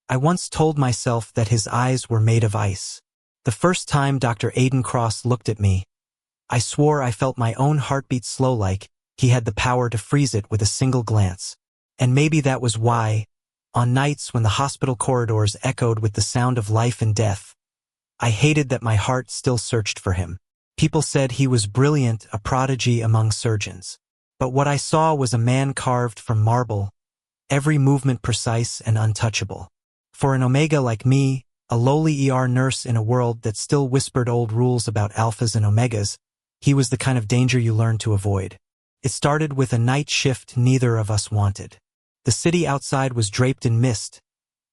I once told myself that his eyes were made of ice. The first time Dr. Aiden Cross looked at me, I swore I felt my own heartbeat slow, like he had the power to freeze it with a single glance. And maybe that was why, on nights when the hospital corridors echoed with the sound of life and death, I hated that my heart still searched for him. People said he was brilliant, a prodigy among surgeons. But what I saw was a man carved from marble, every movement precise and untouchable. For an Omega like me, a lowly ER nurse in a world that still whispered old rules about alphas and omegas, he was the kind of danger you learn to avoid. It started with a night shift neither of us wanted. The city outside was draped in mist,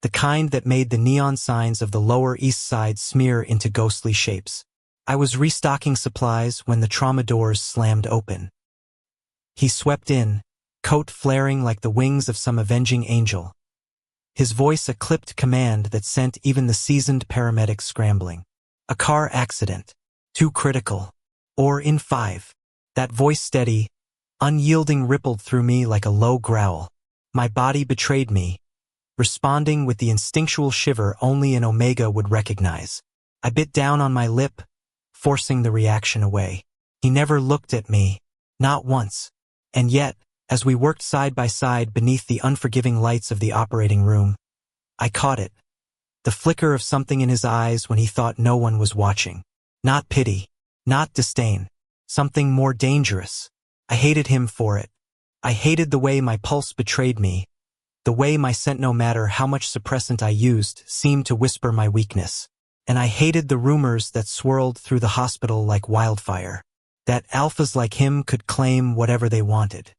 the kind that made the neon signs of the Lower East Side smear into ghostly shapes. I was restocking supplies when the trauma doors slammed open. He swept in, coat flaring like the wings of some avenging angel. His voice a clipped command that sent even the seasoned paramedics scrambling. A car accident. Too critical. Or in 5. That voice steady, unyielding rippled through me like a low growl. My body betrayed me, responding with the instinctual shiver only an Omega would recognize. I bit down on my lip, forcing the reaction away. He never looked at me, not once. And yet, as we worked side by side beneath the unforgiving lights of the operating room, I caught it. The flicker of something in his eyes when he thought no one was watching. Not pity, not disdain, something more dangerous. I hated him for it. I hated the way my pulse betrayed me, the way my scent, no matter how much suppressant I used, seemed to whisper my weakness. And I hated the rumors that swirled through the hospital like wildfire, that alphas like him could claim whatever they wanted,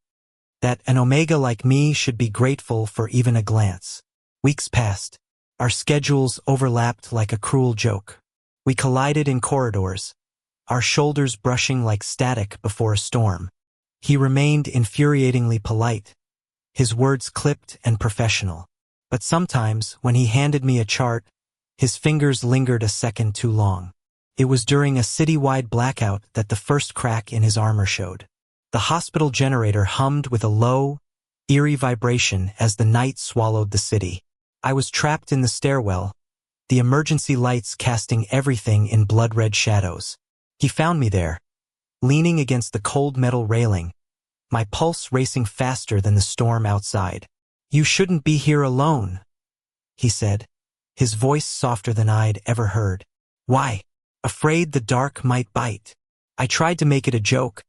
that an Omega like me should be grateful for even a glance. Weeks passed. Our schedules overlapped like a cruel joke. We collided in corridors, our shoulders brushing like static before a storm. He remained infuriatingly polite, his words clipped and professional. But sometimes, when he handed me a chart, his fingers lingered a second too long. It was during a citywide blackout that the first crack in his armor showed. The hospital generator hummed with a low, eerie vibration as the night swallowed the city. I was trapped in the stairwell, the emergency lights casting everything in blood-red shadows. He found me there, leaning against the cold metal railing, my pulse racing faster than the storm outside. "You shouldn't be here alone," he said, his voice softer than I'd ever heard. "Why?" "Afraid the dark might bite." I tried to make it a joke,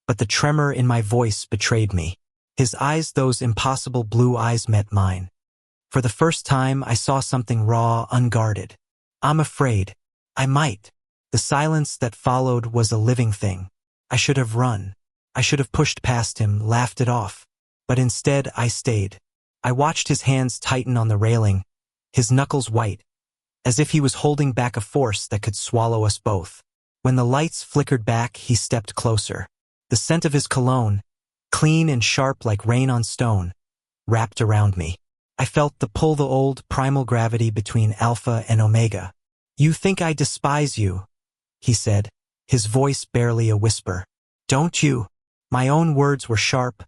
but the tremor in my voice betrayed me. His eyes, those impossible blue eyes, met mine. For the first time, I saw something raw, unguarded. "I'm afraid. I might." The silence that followed was a living thing. I should have run. I should have pushed past him, laughed it off. But instead, I stayed. I watched his hands tighten on the railing, his knuckles white, as if he was holding back a force that could swallow us both. When the lights flickered back, he stepped closer. The scent of his cologne, clean and sharp like rain on stone, wrapped around me. I felt the pull, the old primal gravity between Alpha and Omega. "You think I despise you," he said, his voice barely a whisper. "Don't you?" My own words were sharp,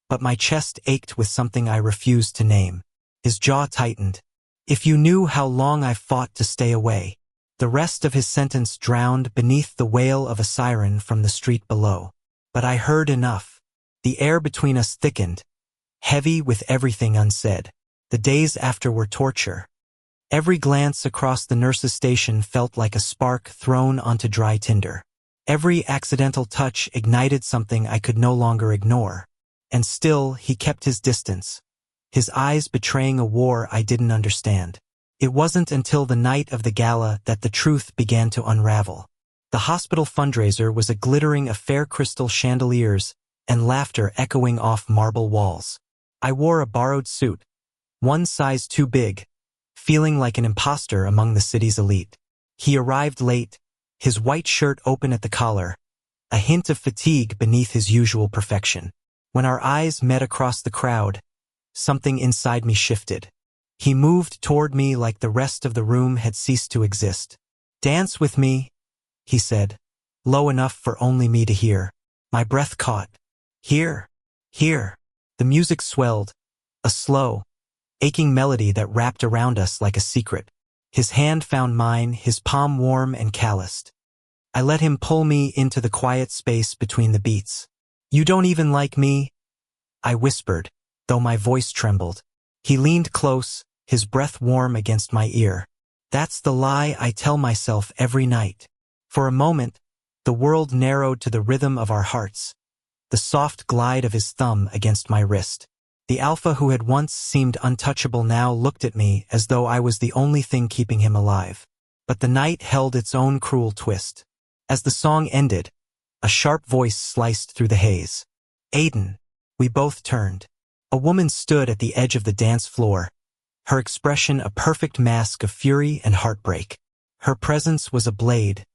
but my chest ached with something I refused to name. His jaw tightened. "If you knew how long I've fought to stay away." The rest of his sentence drowned beneath the wail of a siren from the street below. But I heard enough. The air between us thickened, heavy with everything unsaid. The days after were torture. Every glance across the nurse's station felt like a spark thrown onto dry tinder. Every accidental touch ignited something I could no longer ignore. And still, he kept his distance, his eyes betraying a war I didn't understand. It wasn't until the night of the gala that the truth began to unravel. The hospital fundraiser was a glittering affair, crystal chandeliers and laughter echoing off marble walls. I wore a borrowed suit, one size too big, feeling like an imposter among the city's elite. He arrived late, his white shirt open at the collar, a hint of fatigue beneath his usual perfection. When our eyes met across the crowd, something inside me shifted. He moved toward me like the rest of the room had ceased to exist. "Dance with me," he said, low enough for only me to hear. My breath caught. "Here, here." The music swelled, a slow, aching melody that wrapped around us like a secret. His hand found mine, his palm warm and calloused. I let him pull me into the quiet space between the beats. "You don't even like me?" I whispered, though my voice trembled. He leaned close, his breath warm against my ear. "That's the lie I tell myself every night." For a moment, the world narrowed to the rhythm of our hearts, the soft glide of his thumb against my wrist. The alpha who had once seemed untouchable now looked at me as though I was the only thing keeping him alive. But the night held its own cruel twist. As the song ended, a sharp voice sliced through the haze. "Aiden." We both turned. A woman stood at the edge of the dance floor, her expression a perfect mask of fury and heartbreak. Her presence was a blade,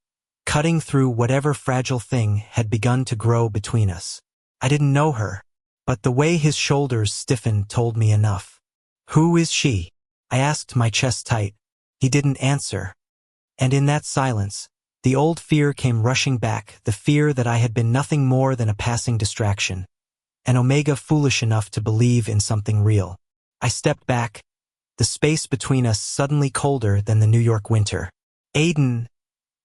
cutting through whatever fragile thing had begun to grow between us. I didn't know her, but the way his shoulders stiffened told me enough. "Who is she?" I asked, my chest tight. He didn't answer. And in that silence, the old fear came rushing back, the fear that I had been nothing more than a passing distraction, an omega foolish enough to believe in something real. I stepped back, the space between us suddenly colder than the New York winter. "Aiden,"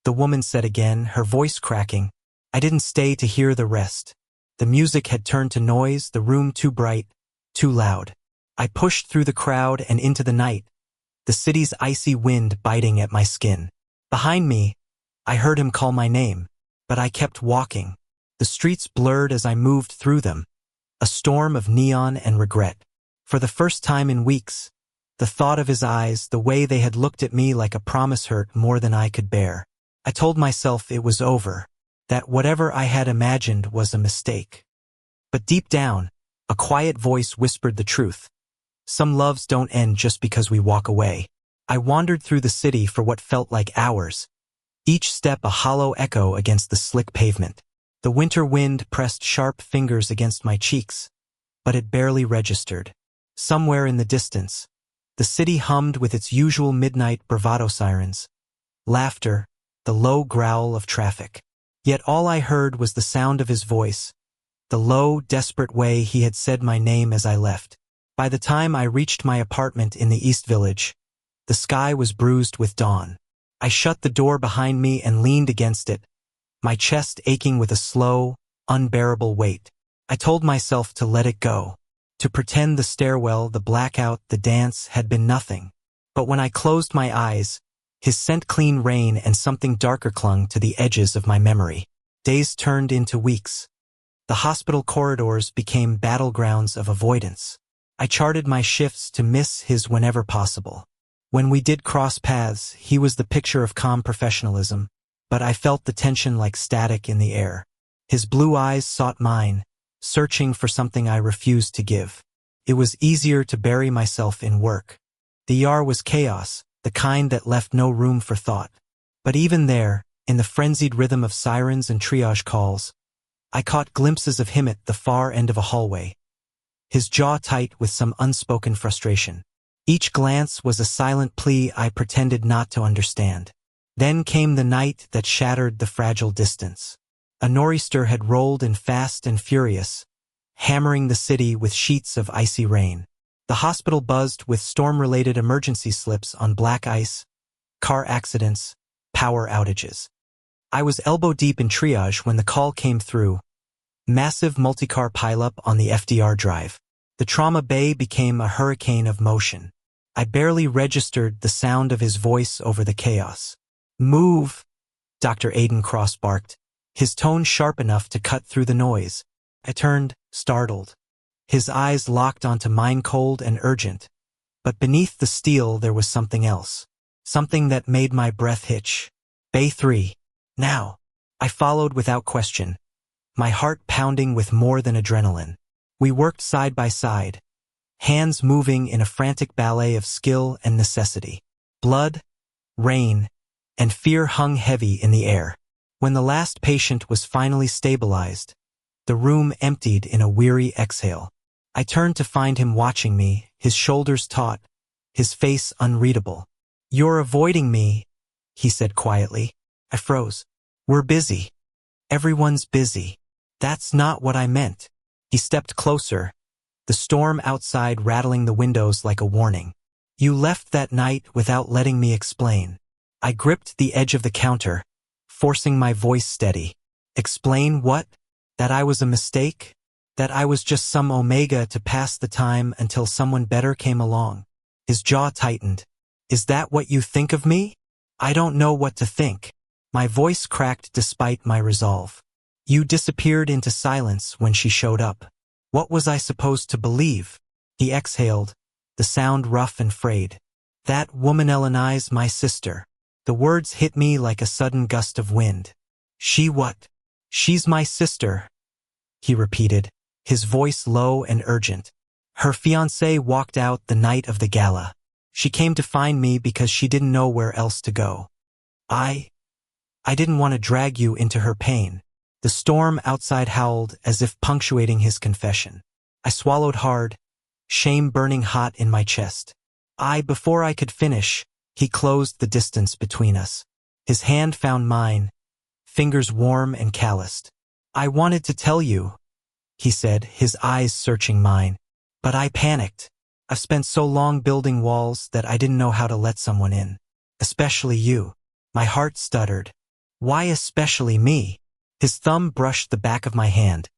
the woman said again, her voice cracking. I didn't stay to hear the rest. The music had turned to noise, the room too bright, too loud. I pushed through the crowd and into the night, the city's icy wind biting at my skin. Behind me, I heard him call my name, but I kept walking. The streets blurred as I moved through them, a storm of neon and regret. For the first time in weeks, the thought of his eyes, the way they had looked at me like a promise, hurt more than I could bear. I told myself it was over, that whatever I had imagined was a mistake. But deep down, a quiet voice whispered the truth. Some loves don't end just because we walk away. I wandered through the city for what felt like hours, each step a hollow echo against the slick pavement. The winter wind pressed sharp fingers against my cheeks, but it barely registered. Somewhere in the distance, the city hummed with its usual midnight bravado sirens, laughter, the low growl of traffic. Yet all I heard was the sound of his voice, the low, desperate way he had said my name as I left. By the time I reached my apartment in the East Village, the sky was bruised with dawn. I shut the door behind me and leaned against it, my chest aching with a slow, unbearable weight. I told myself to let it go, to pretend the stairwell, the blackout, the dance had been nothing. But when I closed my eyes, his scent, clean rain, and something darker clung to the edges of my memory. Days turned into weeks. The hospital corridors became battlegrounds of avoidance. I charted my shifts to miss his whenever possible. When we did cross paths, he was the picture of calm professionalism, but I felt the tension like static in the air. His blue eyes sought mine, searching for something I refused to give. It was easier to bury myself in work. The ER was chaos, the kind that left no room for thought. But even there, in the frenzied rhythm of sirens and triage calls, I caught glimpses of him at the far end of a hallway, his jaw tight with some unspoken frustration. Each glance was a silent plea I pretended not to understand. Then came the night that shattered the fragile distance. A nor'easter had rolled in fast and furious, hammering the city with sheets of icy rain. The hospital buzzed with storm-related emergency slips on black ice, car accidents, power outages. I was elbow-deep in triage when the call came through. Massive multi-car pileup on the FDR drive. The trauma bay became a hurricane of motion. I barely registered the sound of his voice over the chaos. "Move," Dr. Aiden Cross barked, his tone sharp enough to cut through the noise. I turned, startled. His eyes locked onto mine, cold and urgent. But beneath the steel there was something else. Something that made my breath hitch. "Bay 3. Now." I followed without question, my heart pounding with more than adrenaline. We worked side by side, hands moving in a frantic ballet of skill and necessity. Blood, rain, and fear hung heavy in the air. When the last patient was finally stabilized, the room emptied in a weary exhale. I turned to find him watching me, his shoulders taut, his face unreadable. "You're avoiding me," he said quietly. I froze. "We're busy. Everyone's busy." "That's not what I meant." He stepped closer, the storm outside rattling the windows like a warning. You left that night without letting me explain. I gripped the edge of the counter, forcing my voice steady. Explain what? That I was a mistake? That I was just some omega to pass the time until someone better came along? His jaw tightened. Is that what you think of me? I don't know what to think. My voice cracked despite my resolve. You disappeared into silence when she showed up. What was I supposed to believe? He exhaled, the sound rough and frayed. That woman Elena's my sister. The words hit me like a sudden gust of wind. She what? She's my sister, he repeated, his voice low and urgent. Her fiancé walked out the night of the gala. She came to find me because she didn't know where else to go. I didn't want to drag you into her pain. The storm outside howled as if punctuating his confession. I swallowed hard, shame burning hot in my chest. Before I could finish, he closed the distance between us. His hand found mine, fingers warm and calloused. I wanted to tell you, he said, his eyes searching mine. But I panicked. I've spent so long building walls that I didn't know how to let someone in. Especially you. My heart stuttered. Why especially me? His thumb brushed the back of my hand.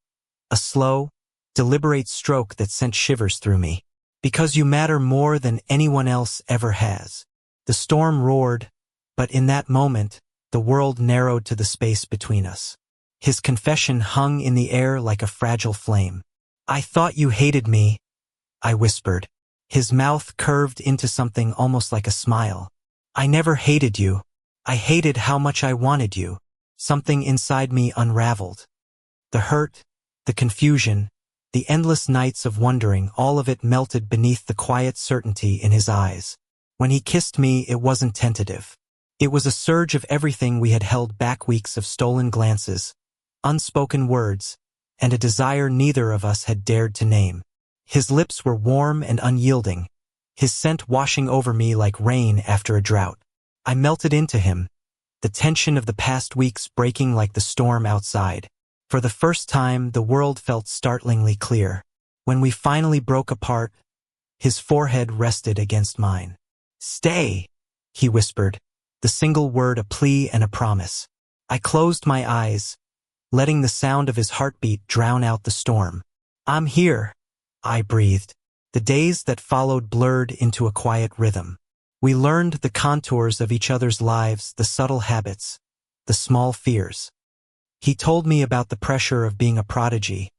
A slow, deliberate stroke that sent shivers through me. Because you matter more than anyone else ever has. The storm roared, but in that moment, the world narrowed to the space between us. His confession hung in the air like a fragile flame. I thought you hated me, I whispered. His mouth curved into something almost like a smile. I never hated you. I hated how much I wanted you. Something inside me unraveled. The hurt, the confusion, the endless nights of wondering, all of it melted beneath the quiet certainty in his eyes. When he kissed me, it wasn't tentative. It was a surge of everything we had held back, weeks of stolen glances, unspoken words, and a desire neither of us had dared to name. His lips were warm and unyielding, his scent washing over me like rain after a drought. I melted into him, the tension of the past weeks breaking like the storm outside. For the first time, the world felt startlingly clear. When we finally broke apart, his forehead rested against mine. Stay, he whispered, the single word a plea and a promise. I closed my eyes, letting the sound of his heartbeat drown out the storm. I'm here, I breathed. The days that followed blurred into a quiet rhythm. We learned the contours of each other's lives, the subtle habits, the small fears. He told me about the pressure of being a prodigy,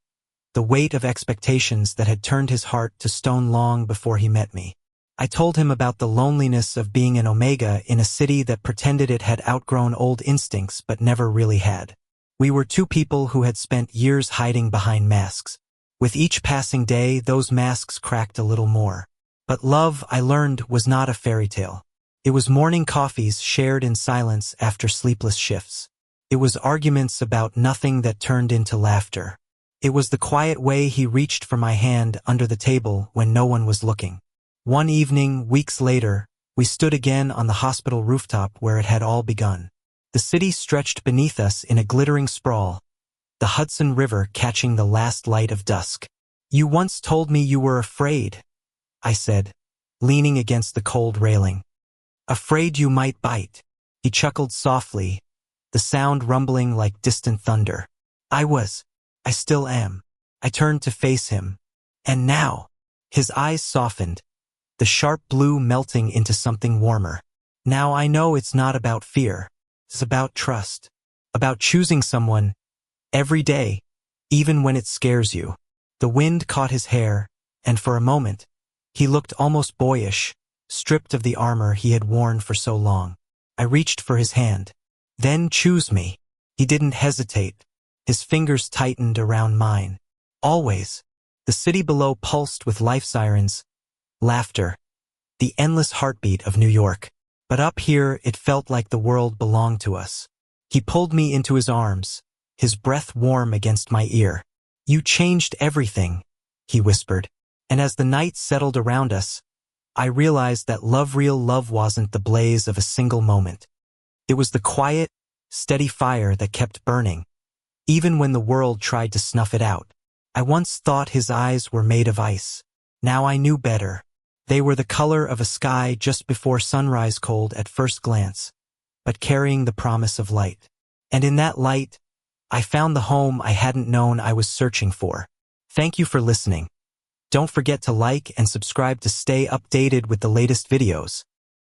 the weight of expectations that had turned his heart to stone long before he met me. I told him about the loneliness of being an omega in a city that pretended it had outgrown old instincts but never really had. We were two people who had spent years hiding behind masks. With each passing day, those masks cracked a little more. But love, I learned, was not a fairy tale. It was morning coffees shared in silence after sleepless shifts. It was arguments about nothing that turned into laughter. It was the quiet way he reached for my hand under the table when no one was looking. One evening, weeks later, we stood again on the hospital rooftop where it had all begun. The city stretched beneath us in a glittering sprawl, the Hudson River catching the last light of dusk. You once told me you were afraid, I said, leaning against the cold railing. Afraid you might bite. He chuckled softly, the sound rumbling like distant thunder. I still am. I turned to face him. And now, his eyes softened, the sharp blue melting into something warmer. Now I know it's not about fear. It's about trust. About choosing someone every day, even when it scares you. The wind caught his hair, and for a moment, he looked almost boyish, stripped of the armor he had worn for so long. I reached for his hand. Then choose me. He didn't hesitate. His fingers tightened around mine. Always. The city below pulsed with life sirens, laughter, the endless heartbeat of New York. But up here, it felt like the world belonged to us. He pulled me into his arms, his breath warm against my ear. You changed everything, he whispered. And as the night settled around us, I realized that real love wasn't the blaze of a single moment. It was the quiet, steady fire that kept burning, even when the world tried to snuff it out. I once thought his eyes were made of ice. Now I knew better. They were the color of a sky just before sunrise, cold at first glance, but carrying the promise of light. And in that light, I found the home I hadn't known I was searching for. Thank you for listening. Don't forget to like and subscribe to stay updated with the latest videos.